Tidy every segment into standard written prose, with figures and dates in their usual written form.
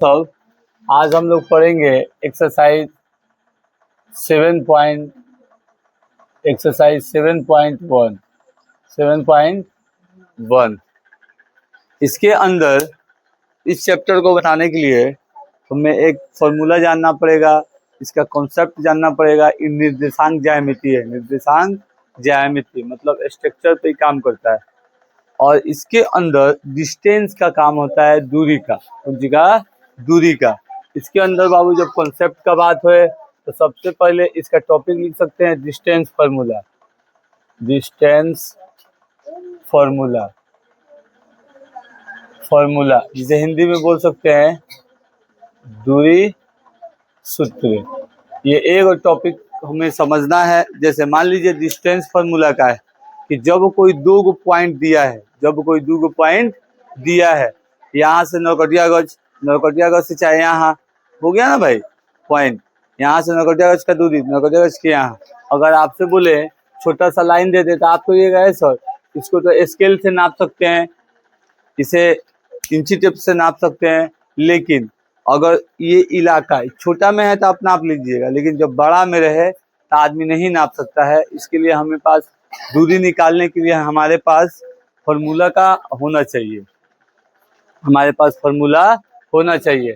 सब आज हम लोग पढ़ेंगे एक्सरसाइज 7.1 इसके अंदर इस चैप्टर को बनाने के लिए हमें एक फॉर्मूला जानना पड़ेगा, इसका कॉन्सेप्ट जानना पड़ेगा। निर्देशांक ज्यामिति है, निर्देशांक ज्यामिति मतलब स्ट्रक्चर पे काम करता है और इसके अंदर डिस्टेंस का काम होता है, दूरी का, दूरी का। इसके अंदर बाबू जब कॉन्सेप्ट का बात हो तो सबसे पहले इसका टॉपिक लिख सकते हैं distance formula. Distance formula formula जिसे हिंदी में बोल सकते हैं दूरी सूत्र। ये एक टॉपिक हमें समझना है। जैसे मान लीजिए डिस्टेंस फार्मूला का है कि जब कोई दो पॉइंट दिया है, यहाँ से नौकटियागंज से चाहे यहाँ हो गया ना भाई पॉइंट, यहाँ से नौकटियागंज का दूरी नौकटियागंज के यहाँ। अगर आपसे बोले छोटा सा लाइन दे दे तो आप कहिएगा है सर इसको तो स्केल से नाप सकते हैं, इसे इंची टेप से नाप सकते हैं, लेकिन अगर ये इलाका छोटा में है तो आप नाप लीजिएगा, लेकिन जब बड़ा में रहे तो आदमी नहीं नाप सकता है। इसके लिए हमें पास दूरी निकालने के लिए हमारे पास फॉर्मूला का होना चाहिए,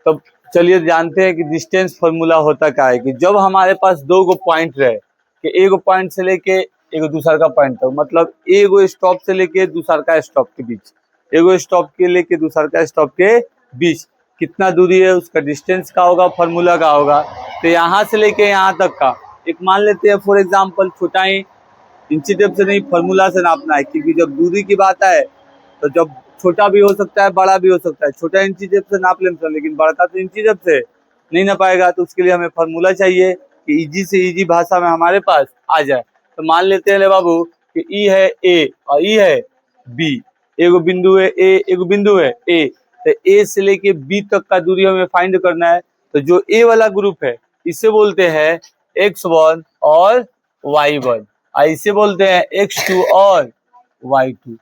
तो चलिए जानते हैं कि डिस्टेंस फार्मूला होता क्या है। कि जब हमारे पास दो पॉइंट रहे कि एक पॉइंट से लेके एक दूसरा का पॉइंट तक, मतलब एक स्टॉप से लेके दूसरा का स्टॉप के बीच, एक स्टॉप के लेके दूसरा का स्टॉप के बीच कितना दूरी है उसका डिस्टेंस का होगा, फार्मूला का होगा। तो यहाँ से लेके यहाँ तक का एक मान लेते हैं फॉर एग्जाम्पल, छोटा ही इंची टेप से नहीं फार्मूला से नापना है, क्योंकि जब दूरी की बात है तो जब छोटा भी हो सकता है बड़ा भी हो सकता है। छोटा इंची टेप से नाप लेते हैं लेकिन बड़ा तो इंची टेप से नहीं नापाएगा, तो उसके लिए हमें फार्मूला चाहिए कि इजी से इजी भाषा में हमारे पास आ जाए। तो मान लेते हैं ले बाबू कि ई है ए और ई है बी, एगो बिंदु है ए एगो बिंदु है ए, तो ए से लेके बी तक का दूरी हमें फाइंड करना है। तो जो ए वाला ग्रुप है इसे बोलते हैं x1 और y1, इसे बोलते हैं x2 और y2।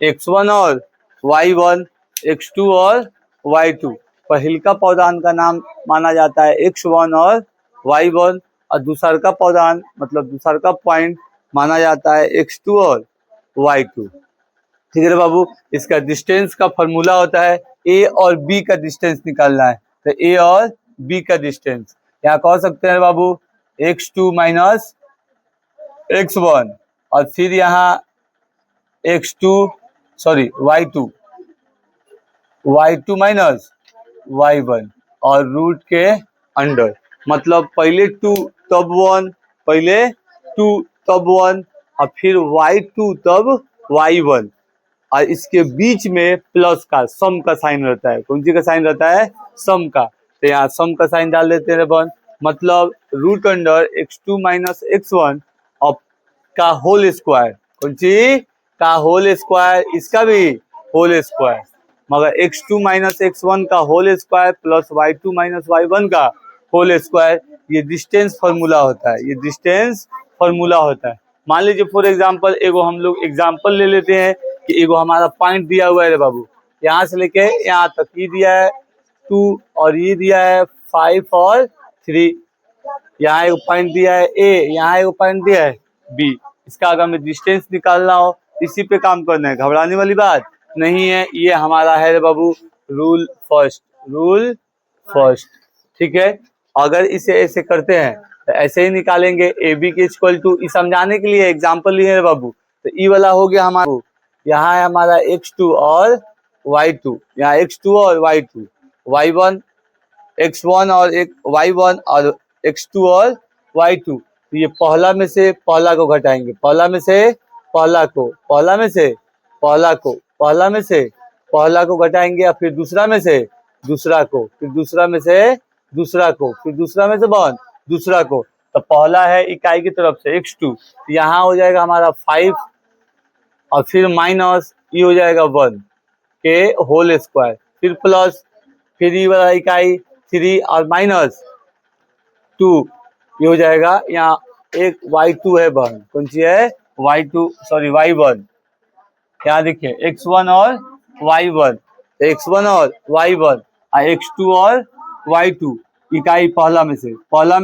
x1 और y1, x2 और y2 पहिलका पौधान का नाम माना जाता है x1 और y1 और दूसर का पौधान मतलब दूसर का पॉइंट माना जाता है x2 और y2। ठीक है बाबू, इसका डिस्टेंस का फॉर्मूला होता है ए और बी का डिस्टेंस निकालना है। तो ए और बी का डिस्टेंस यहाँ कह सकते हैं बाबू x2 माइनस x1 और फिर यहाँ y2 माइनस y1 और रूट के अंडर, मतलब पहले 2 तब 1, पहले 2 तब 1 और फिर y2 तब y1 और इसके बीच में प्लस का सम का साइन रहता है। कौन सी का साइन रहता है? सम का। तो यहाँ सम का साइन डाल देते हैं बन, मतलब root under x2 minus x1 और का होल स्क्वायर, कौन सी का होल स्क्वायर, इसका भी होल स्क्वायर, मगर x2 माइनस x1 का whole square plus y2 minus y1 का होल स्क्वायर। ये डिस्टेंस फार्मूला होता है, ये डिस्टेंस फार्मूला होता है। मान लीजिए फॉर एग्जांपल एगो हम लोग एग्जांपल ले लेते हैं कि एगो हमारा पॉइंट दिया हुआ है रे बाबू, यहाँ से लेके यहाँ तक ये दिया है 2 और ये दिया है 5 और 3, यहाँ एक पॉइंट दिया है ए, यहाँ एक पॉइंट दिया है बी। इसका अगर हमें डिस्टेंस निकालना हो इसी पे काम करना है, घबराने वाली बात नहीं है। ये हमारा है रे बाबू रूल फर्स्ट। ठीक है, अगर इसे ऐसे करते हैं तो ऐसे ही निकालेंगे ए बी के इक्वल टू, समझाने के लिए एग्जाम्पल लिए रे बाबू। तो ई वाला हो गया हमारा, यहाँ है हमारा x2 और y2, यहाँ x2 और y2, y1 x1 और एक y1 और x2 और y2। तो ये पहला में से पहला को घटाएंगे, पहला में से पहला को, पहला में से पहला को, पहला में से पहला को घटाएंगे और फिर दूसरा में से दूसरा को, फिर दूसरा में से दूसरा को, फिर दूसरा में से बन दूसरा को। तो पहला है इकाई की तरफ से x2, यहाँ हो जाएगा हमारा 5 और फिर माइनस ये हो जाएगा 1 के होल स्क्वायर, फिर प्लस, फिर ये वाला इकाई 3 और माइनस 2, ये हो जाएगा यहाँ एक y2 है बहन, कौन सी है y1, यहाँ देखिए x1 और y1, x1 और y1 x2 और y2 इकाई पहला में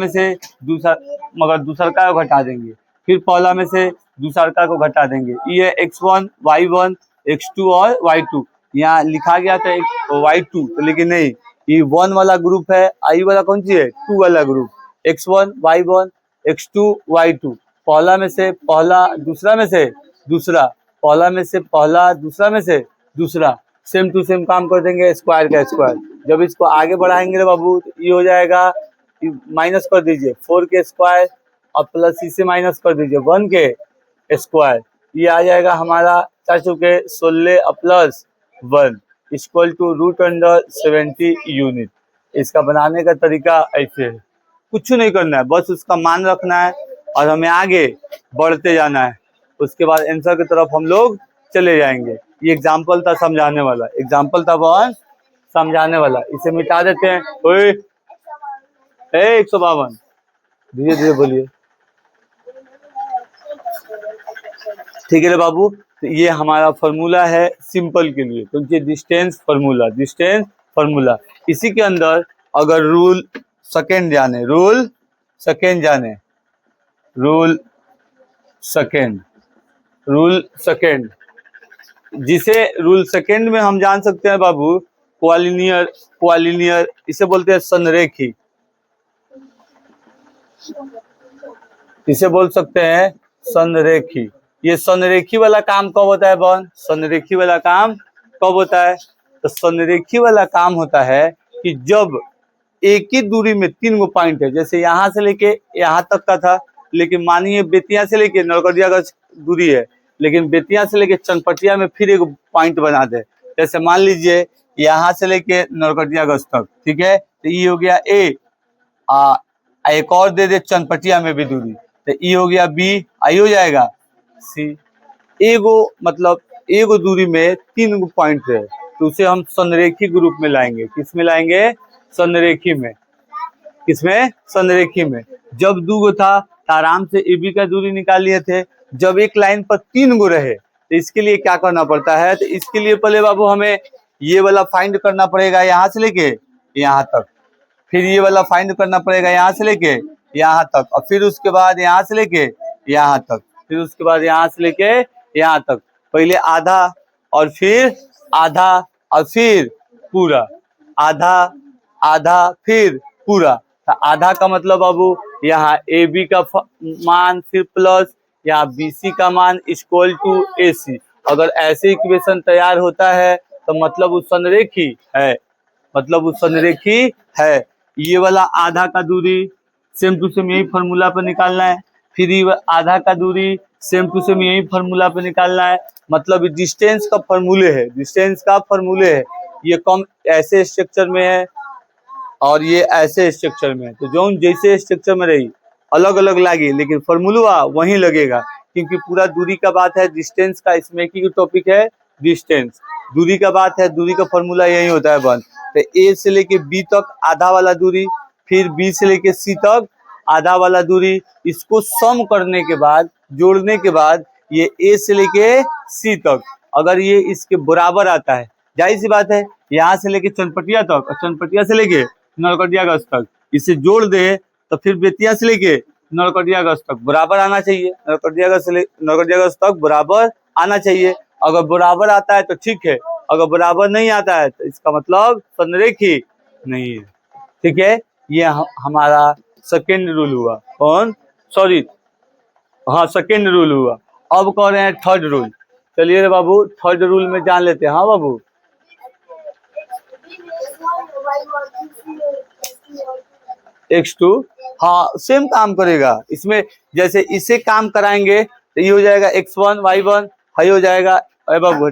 से दूसरा, मगर दूसरका को घटा देंगे, फिर पहला में से दूसरका को घटा देंगे। ये x1 y1 x2 और y2, यहाँ लिखा गया था y2 तो, लेकिन नहीं, ये 1 वाला ग्रुप है, आई वाला कौन सी है, 2 वाला group, x1 y1 x2 y2, पहला में से पहला, दूसरा में से दूसरा, पहला में से पहला, दूसरा में से दूसरा, सेम टू सेम काम कर देंगे, स्क्वायर का स्क्वायर। जब इसको आगे बढ़ाएंगे रे बाबू तो ये हो जाएगा, माइनस कर दीजिए 4 के स्क्वायर और प्लस इसे माइनस कर दीजिए 1 के स्क्वायर, ये आ जाएगा हमारा 4 चुके 16 प्लस 1 इक्वल टू √70 यूनिट। इसका बनाने का तरीका ऐसे है, कुछ नहीं करना है, बस उसका मान रखना है और हमें आगे बढ़ते जाना है। उसके बाद आंसर की तरफ हम लोग चले जाएंगे। ये एग्जाम्पल था समझाने वाला, एग्जाम्पल था बहुत समझाने वाला, इसे मिटा देते हैं। ओए 152, धीरे धीरे बोलिए, ठीक है रे बाबू। तो ये हमारा फॉर्मूला है सिंपल के लिए, क्योंकि डिस्टेंस फार्मूला, इसी के अंदर अगर रूल सेकेंड जिसे रूल सेकेंड में हम जान सकते हैं बाबू, क्वालिनियर, इसे बोलते हैं संरेखी, इसे बोल सकते हैं संरेखी। ये संरेखी वाला काम कब होता है बहन, संरेखी वाला काम कब होता है, तो संरेखी वाला काम होता है कि जब एक ही दूरी में 3 गो पॉइंट है, जैसे यहाँ से लेके यहाँ तक का था, लेकिन मानिए बेतिया से लेके नरकटियागंज दूरी है, लेकिन बेतिया से लेके चनपटिया में फिर एक पॉइंट बना दे, जैसे मान लीजिए यहाँ से लेके नरकटियागंज तक, ठीक है, तो ये हो गया ए, एक और दे दे चनपटिया में भी दूरी, तो ये हो गया बी, आई हो जाएगा सी। एगो मतलब एगो दूरी में 3 गो पॉइंट है, तो उसे हम संरेखी ग्रुप में लाएंगे। किस में लाएंगे, संरेखी में। किसमें, संरेखी में। जब 2 गो था तो आराम से ए बी का दूरी निकाल लिए थे, जब एक लाइन पर 3 गो रहे तो इसके लिए क्या करना पड़ता है, तो इसके लिए पहले बाबू हमें ये वाला फाइंड करना पड़ेगा यहाँ से लेके यहाँ तक, फिर ये वाला फाइंड करना पड़ेगा यहाँ से लेके यहाँ तक, और फिर उसके बाद यहाँ से लेके यहाँ तक, फिर उसके बाद यहाँ से लेके यहाँ तक, पहले आधा और फिर आधा और फिर पूरा, आधा फिर पूरा। तो आधा का मतलब बाबू यहाँ ए बी का मान फिर प्लस यहाँ बी सी का मान इक्वल टू ए सी। अगर ऐसे इक्वेशन तैयार होता है तो मतलब वो संरेखी है, ये वाला आधा का दूरी सेम टू सेम यही फॉर्मूला पर निकालना है, फिर ये आधा का दूरी सेम टू सेम यही फॉर्मूला पर निकालना है, मतलब डिस्टेंस का फॉर्मूले है। ये कम ऐसे स्ट्रक्चर में है और ये ऐसे स्ट्रक्चर में है, तो जो जैसे स्ट्रक्चर में रही अलग अलग लगे, लेकिन फॉर्मूला वहीं लगेगा, क्योंकि पूरा दूरी का बात है, डिस्टेंस का, इसमें की टॉपिक है डिस्टेंस, दूरी का बात है, दूरी का फॉर्मूला यही होता है बन। तो ए से लेके बी तक आधा वाला दूरी, फिर बी से लेके सी तक आधा वाला दूरी, इसको सम करने के बाद, जोड़ने के बाद ये ए से लेके सी तक अगर ये इसके बराबर आता है, जाहिर सी बात है यहाँ से लेके चनपटिया तक और चनपटिया से लेके नरकटियागंज तक इसे जोड़ दे तो फिर बेतिया से लेके नरकटियागंज तक बराबर आना चाहिए, नरकटियागंज तक बराबर आना चाहिए। अगर बराबर आता है तो ठीक है, अगर बराबर नहीं आता है तो इसका मतलब संरेखी नहीं है, ठीक है। ये हमारा सेकेंड रूल हुआ, सेकेंड रूल हुआ। अब कह रहे हैं थर्ड रूल, चलिए रे बाबू थर्ड रूल में जान लेते हैं। हाँ बाबू, x2 हाँ सेम काम करेगा इसमें, जैसे इसे काम कराएंगे तो ये हो जाएगा x1 y1, हाई हो जाएगा बाबू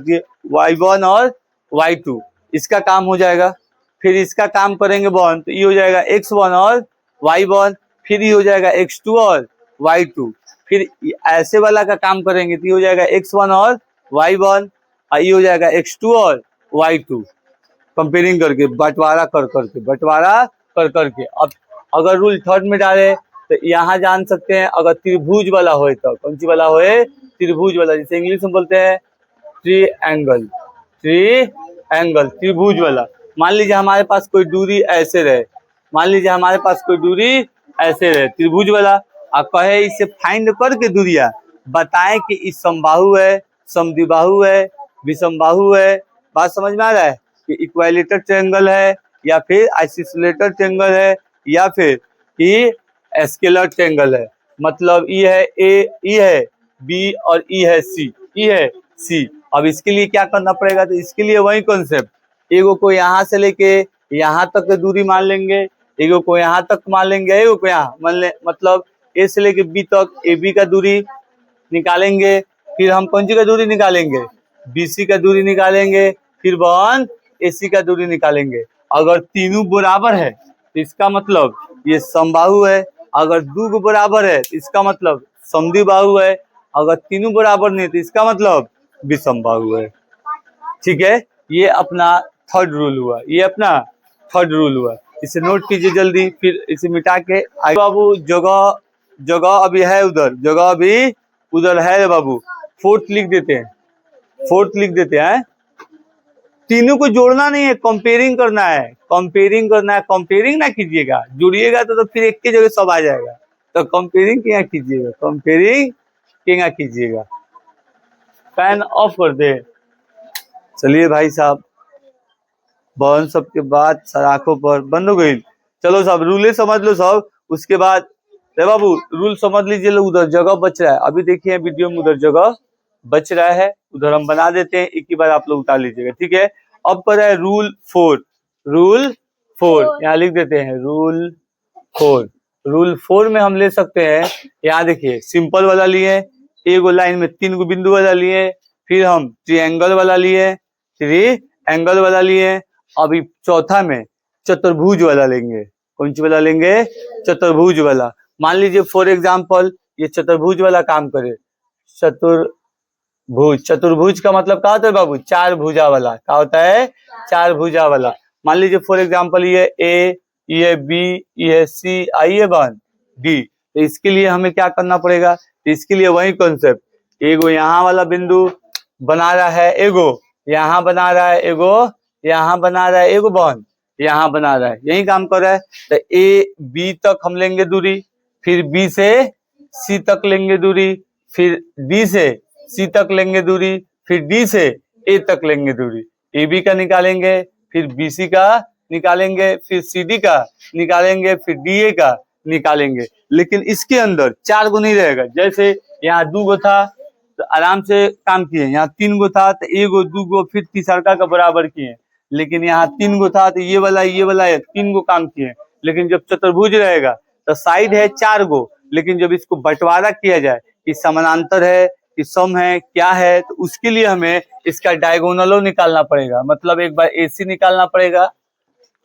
y1 और y2, इसका काम हो जाएगा। फिर इसका काम करेंगे बॉन तो ये हो जाएगा x1 और y1, फिर ये हो जाएगा x2 और y2, फिर ऐसे वाला का काम करेंगे तो ये हो जाएगा x1 और y1, ये हो जाएगा x2 और y2, कंपेयरिंग करके बंटवारा कर करके। अब अगर रूल थर्ड में डाले तो यहाँ जान सकते हैं, अगर त्रिभुज वाला होए तो कौन सी वाला होए, त्रिभुज वाला, जिसे इंग्लिश में बोलते हैं ट्री एंगल, त्रिभुज वाला, मान लीजिए हमारे पास कोई दूरी ऐसे रहे, मान लीजिए हमारे पास कोई दूरी ऐसे रहे त्रिभुज वाला, आप कहे इसे फाइंड करके दूरिया बताएं कि इस समबाहु है, समद्विबाहु है, विषमबाहु है। बात समझ में आ रहा है कि इक्विलेटरल ट्रायंगल है या फिर आइसोलेटेड ट्रायंगल है या फिर ई स्केलर ट्रायंगल है। मतलब ई है ए, ई है बी और ई है सी, ई है सी। अब इसके लिए क्या करना पड़ेगा, तो इसके लिए वही कॉन्सेप्ट, एगो को यहाँ से लेके यहाँ तक की दूरी मान लेंगे, एगो को यहाँ तक मान लेंगे, एगो को यहाँ मान ले, मतलब ए से लेके बी तक ए बी का दूरी निकालेंगे, फिर हम कौन सी का दूरी निकालेंगे, बी सी का दूरी निकालेंगे, फिर वन ए सी का दूरी निकालेंगे। अगर तीनों बराबर है तो इसका मतलब ये समबाहु है, अगर दो बराबर है तो इसका मतलब समद्विबाहु है, अगर तीनों बराबर नहीं तो इसका मतलब विषमबाहु है। ठीक है, ये अपना थर्ड रूल हुआ, ये अपना थर्ड रूल हुआ। इसे नोट कीजिए जल्दी, फिर इसे मिटा के आगे। बाबू जगह जगह अभी है उधर, जगह अभी उधर है बाबू, फोर्थ लिख देते हैं, फोर्थ लिख देते हैं। तीनों को जोड़ना नहीं है, कंपेयरिंग करना है, कंपेयरिंग करना है। कंपेयरिंग ना कीजिएगा, जुड़िएगा तो फिर एक के जगह सब आ जाएगा। तो कंपेयरिंग क्या कीजिएगा, कंपेयरिंग क्या कीजिएगा। फैन ऑफ कर दे। चलिए भाई साहब, बहन सबके बाद सराखों पर बंद हो गई। चलो साहब रूले समझ लो सब, उसके बाद बाबू रूल समझ लीजिए। लो उधर जगह बच रहा है, अभी देखिए वीडियो में उधर जगह बच रहा है, उधर हम बना देते हैं, एक ही बार आप लोग उतार लीजिएगा। ठीक है, अब पर है रूल 4, रूल 4 यहाँ लिख देते हैं, रूल 4। रूल 4 में हम ले सकते हैं, यहाँ देखिए सिंपल वाला लिए, एगो लाइन में 3 गो बिंदु वाला लिए, फिर हम ट्रायंगल वाला लिए, ट्रायंगल वाला लिए, अभी चौथा में चतुर्भुज वाला लेंगे। कौन सी वाला लेंगे, चतुर्भुज वाला। मान लीजिए फॉर एग्जांपल ये चतुर्भुज वाला काम करे, चतुर्भुज, चतुर्भुज का मतलब क्या होता है बाबू, चार भुजा वाला, क्या होता है, चार भुजा वाला। मान लीजिए फॉर एग्जांपल ये ए, ये बी, ये सी, आई वन डी। तो इसके लिए हमें क्या करना पड़ेगा, तो इसके लिए वही कॉन्सेप्ट, एगो यहाँ वाला बिंदु बना रहा है, एगो यहाँ बना रहा है, एगो यहाँ बना रहा है, एगो बन यहाँ बना रहा है, यही काम कर रहा है। तो ए बी तक हम लेंगे दूरी, फिर बी से सी तक लेंगे दूरी, फिर डी से सी तक लेंगे दूरी, फिर डी से ए तक लेंगे दूरी। ए बी का निकालेंगे, फिर बी सी का निकालेंगे, फिर सी डी का निकालेंगे, फिर डी ए का निकालेंगे। लेकिन इसके अंदर 4 गो नहीं रहेगा, जैसे यहाँ 2 गो था तो आराम से काम किए, यहाँ 3 गो था तो एगो 2 गो फिर तीसरका का बराबर किए, लेकिन यहाँ 3 गो था तो ये वाला 3 गो काम किए। लेकिन जब चतुर्भुज रहेगा तो साइड है 4 गो, लेकिन जब इसको बंटवारा किया जाए कि समानांतर है कि सम है क्या है, तो उसके लिए हमें इसका डायगोनलो निकालना पड़ेगा। मतलब एक बार एसी निकालना पड़ेगा,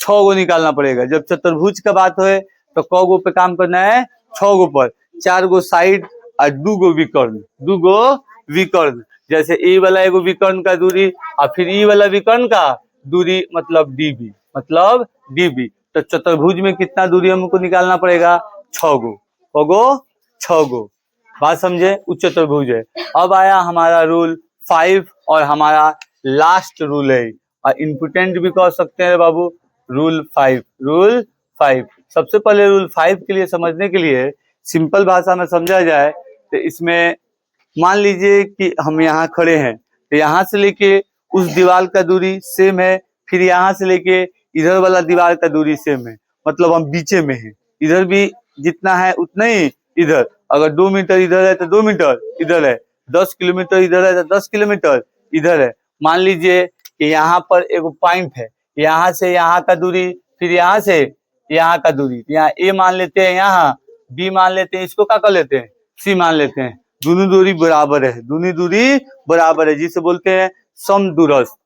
6 गो निकालना पड़ेगा। जब चतुर्भुज का बात हो तो क गो पे काम करना है, 6 गो पर, 4 गो साइड और 2 गो विकर्ण, 2 गो विकर्ण। जैसे ए वाला एगो विकर्ण का दूरी और फिर ई वाला विकर्ण का दूरी मतलब डीबी, मतलब डीबी। तो चतुर्भुज में कितना दूरी हमको निकालना पड़ेगा, 6 गो, 6 गो। बात समझे, उच्च चतुर्भुज है। अब आया हमारा रूल 5 और हमारा लास्ट रूल है, और इम्पोर्टेंट भी कह सकते हैं बाबू, रूल 5। रूल 5 सबसे पहले रूल 5 के लिए समझने के लिए सिंपल भाषा में समझा जाए तो इसमें मान लीजिए कि हम यहाँ खड़े हैं, तो यहाँ से लेके उस दीवार का दूरी सेम है, फिर यहाँ से लेके इधर वाला दीवार का दूरी सेम है, मतलब हम बीचे में हैं। इधर भी जितना है उतना ही इधर, अगर 2 मीटर इधर है तो 2 मीटर इधर है, 10 किलोमीटर इधर है तो 10 किलोमीटर इधर है। मान लीजिए कि यहाँ पर एक पॉइंट है, यहाँ से यहाँ का दूरी, फिर यहाँ से यहाँ का दूरी, यहाँ ए मान लेते हैं, यहाँ बी मान लेते हैं, इसको क्या कर लेते हैं, सी मान लेते हैं। दोनों दूरी बराबर है, दोनों दूरी बराबर है, जिसे बोलते हैं समदूरस्थ।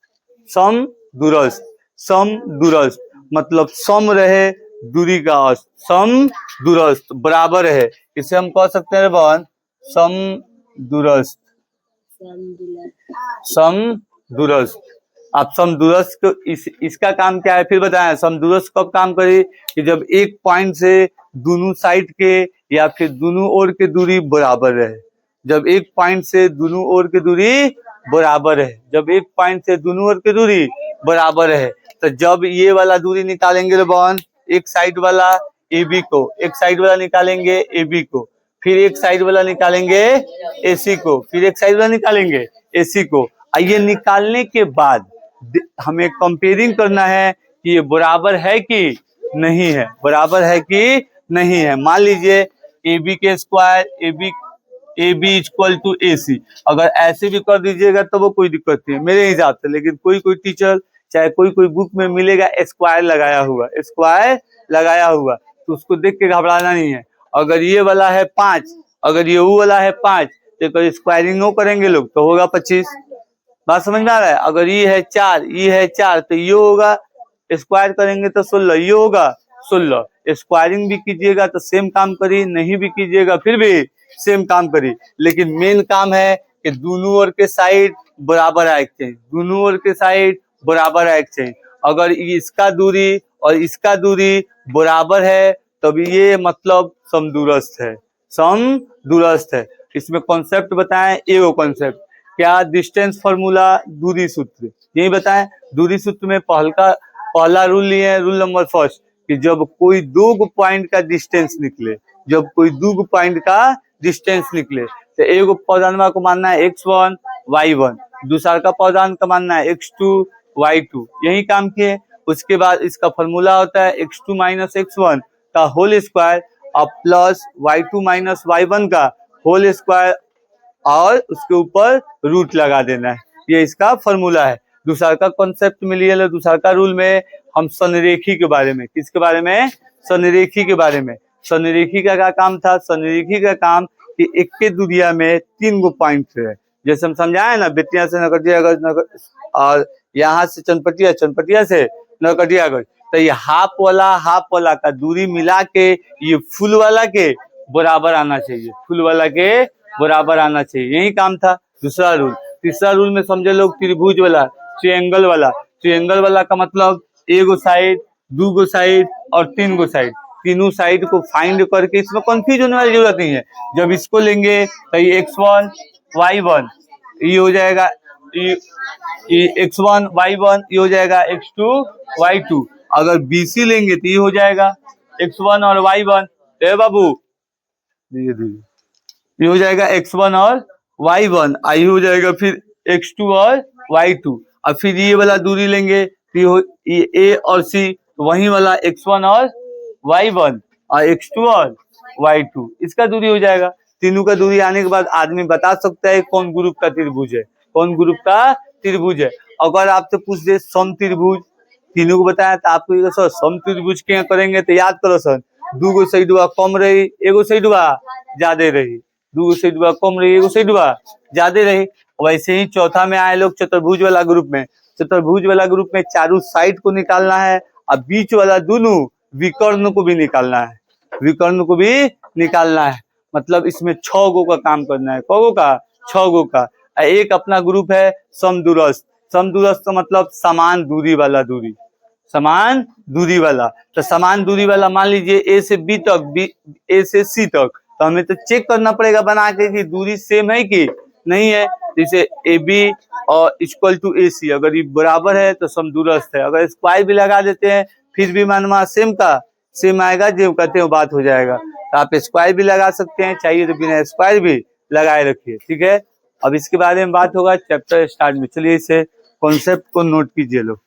समदूरस्थ, समदूरस्थ मतलब सम रहे दूरी का अर्थ, समदूरस्थ बराबर है, इसे हम कह सकते हैं बहन समदूरस्थ, समदूरस्थ। आप समदूरस्थ को इसका काम क्या है फिर बताएं। समदूरस्थ कब काम करे, कि जब एक पॉइंट से दोनों साइड के या फिर दोनों ओर के दूरी बराबर रहे। जब एक पॉइंट से दोनों ओर की दूरी बराबर है, जब एक पॉइंट से दोनों ओर की दूरी बराबर है, तो जब ये वाला दूरी निकालेंगे लोगन, एक साइड वाला AB को, एक साइड वाला निकालेंगे AB को, फिर एक साइड वाला निकालेंगे AC को, फिर एक साइड वाला निकालेंगे AC को। ये निकालने के बाद हमें कंपेयरिंग करना है कि ये बराबर है कि नहीं है, बराबर है कि नहीं है। मान लीजिए AB के square AB equal to AC, अगर ऐसे भी कर दीजिएगा तो वो कोई दिक्कत नहीं है मेरे हिसाब से, लेकिन कोई कोई टीचर चाहे कोई कोई बुक में मिलेगा स्क्वायर लगाया हुआ, स्क्वायर लगाया हुआ, तो उसको देख के घबराना नहीं है। अगर ये वाला है 5, अगर ये वो वाला है 5, तो स्क्वायरिंग करेंगे लोग तो होगा 25। बात समझ में आ रहा है? अगर ये है 4, ये है 4, तो ये होगा, स्क्वायर करेंगे तो 16, ये होगा 16। स्क्वायरिंग भी कीजिएगा तो सेम काम करी, नहीं भी कीजिएगा फिर भी सेम काम करी, लेकिन मेन काम है कि दोनों ओर के साइड बराबर आए चाहिए, दोनों ओर के साइड बराबर आए चाहिए। अगर इसका दूरी और इसका दूरी बराबर है तब ये मतलब समदूरस्थ है, समदूरस्थ है। इसमें कॉन्सेप्ट बताएं, एगो कॉन्सेप्ट क्या, डिस्टेंस फॉर्मूला, दूरी सूत्र, यही बताएं। दूरी सूत्र में पहला रूल लिए, रूल नंबर फर्स्ट, कि जब कोई दो पॉइंट का डिस्टेंस निकले, जब कोई दो पॉइंट का डिस्टेंस निकले, तो एगो पौधानमा को मानना है x1 y1, दूसरा का पौधान का मानना है x2 y2, यही काम किए। उसके बाद इसका फॉर्मूला होता है x2 माइनस x1 का होल स्क्वायर और प्लस y2 माइनस y1 का होल स्क्वायर और उसके ऊपर रूट लगा देना है, ये इसका फॉर्मूला है। दूसरा का कॉन्सेप्ट में लिए, दूसरा का रूल में हम संरेखी के बारे में, किसके बारे में, संरेखी के बारे में। संरेखी का क्या काम था, संरेखी का काम कि एक के दुनिया में 3 गो पॉइंट है, जैसे हम समझाए ना, बेतिया से नरकटियागंज और यहाँ से चनपटिया, चनपटिया से नरकटियागंज, तो ये हाफ वाला का दूरी मिला के ये फुल वाला के बराबर आना चाहिए, फुल वाला के बराबर आना चाहिए, यही काम था। दूसरा रूल। तीसरा रूल में समझे लोग त्रिभुज वाला, ट्रायंगल वाला, ट्रायंगल वाला का मतलब एगो साइड, दो गो साइड और 3 गो साइड, तीनों साइड को फाइंड करके, इसमें कंफ्यूज होने वाली जरूरत नहीं है। जब इसको लेंगे तो ये x1 y1 ये हो जाएगा, ये x1 y1 ये हो जाएगा x2 y2। अगर BC लेंगे तो ये हो जाएगा x1 और y1, ए बाबू धीरे धीरे, ये हो जाएगा x1 और y1, आई हो जाएगा फिर x2 और y2, और फिर ये वाला दूरी लेंगे तो ये A और C, वही वाला x1 और y1 और x2 और y2, इसका दूरी हो जाएगा। तीनों का दूरी आने के बाद आदमी बता सकता है कौन ग्रुप का त्रिभुज है, कौन ग्रुप का त्रिभुज है। अगर आपसे पूछ दे सम त्रिभुज, तीनों को बताया तो आपको सर सम त्रिभुज क्या करेंगे, तो याद करो सर, दो गो साइडवा कम रही, एगो साइडवा ज्यादा रही, दो साइडवा कम रही, एगो साइडवा ज्यादा रही। वैसे ही चौथा में आए लोग चतुर्भुज वाला ग्रुप में, चतुर्भुज वाला ग्रुप में चारों साइड को निकालना है और बीच वाला दोनों विकर्ण को भी निकालना है, विकर्ण को भी निकालना है। मतलब इसमें 6 गो का काम करना है, कौ गो का, 6 गो का। एक अपना ग्रुप है समदूरस्थ, समदूरस्थ का मतलब समान दूरी वाला, दूरी समान दूरी वाला। तो समान दूरी वाला मान लीजिए A से B तक, A से C तक, तो हमें तो चेक करना पड़ेगा बना के कि दूरी सेम है कि नहीं है। जैसे AB और इक्वल टू AC, अगर ये बराबर है तो समदूरस्थ है। अगर स्क्वायर भी लगा देते हैं फिर भी मानवा सेम का सेम आएगा, जो कहते हैं बात हो जाएगा। तो आप स्क्वायर भी लगा सकते हैं, चाहिए तो बिना स्क्वायर भी लगाए रखिए, ठीक है। अब इसके बारे में बात होगा चैप्टर स्टार्ट में। चलिए इसे कॉन्सेप्ट को नोट कीजिए लोग।